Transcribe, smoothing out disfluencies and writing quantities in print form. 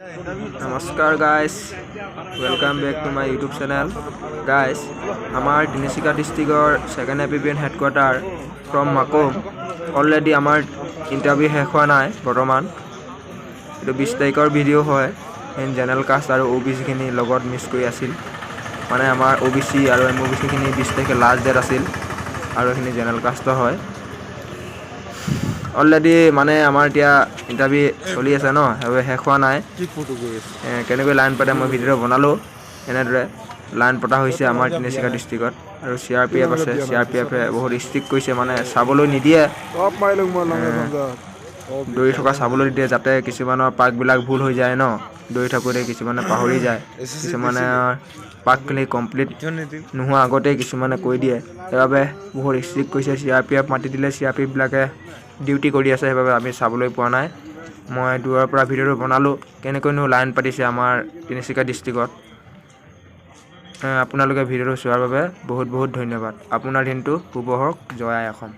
नमस्कार guys, welcome back to my YouTube channel. Guys, हमार तिनिचुकिया डिस्ट्रिक्टर second APPN headquarter from Makum already हमार interview शेष हुआ ना बर्तमान। ये 20 तारिखर भिडिओ है। इन जनरल कास्ट और ओबीसी खिनि लगत मिस कर आसिल माने हमार ओबीसी और एमओबीसी खिनि 20 तारिखे लास्ट डेट आसिल और एखिनि जनरल कास्ट है। অলৰেডি মানে আমাৰ এতিয়া ইণ্টাৰভিউ চলি আছে ন, শেষ হোৱা নাই। কেনেকৈ লাইন পাতে মই ভিডিঅ' বনালোঁ। এনেদৰে লাইন পতা হৈছে আমাৰ তিনিচুকীয়া ডিষ্ট্ৰিক্টত আৰু CRPF আছে। CRPFে বহুত ষ্ট্ৰিক্ট কৰিছে, মানে চাবলৈ নিদিয়ে, দৌৰি থকা চাবলৈ নিদিয়ে, যাতে কিছুমানৰ পাকবিলাক ভুল হৈ যায় ন। দৌৰি থাকোঁতে কিছুমানে পাহৰি যায়, কিছুমানে পাকখিনি কমপ্লিট নোহোৱা আগতেই কিছুমানে কৈ দিয়ে। সেইবাবে বহুত ষ্ট্ৰিক্ট কৰিছে। CRPF মাতি দিলে CRPFবিলাকে ডিউটি কৰি আছে, সেইবাবে আমি চাবলৈ পোৱা নাই। মই দূৰৰ পৰা ভিডিঅ'টো বনালোঁ কেনেকৈনো লাইন পাতিছে আমাৰ তিনিচুকীয়া ডিষ্ট্ৰিক্টত। আপোনালোকে ভিডিঅ'টো চোৱাৰ বাবে বহুত বহুত ধন্যবাদ। আপোনাৰ দিনটো শুভ হওক। জয় আই অসম।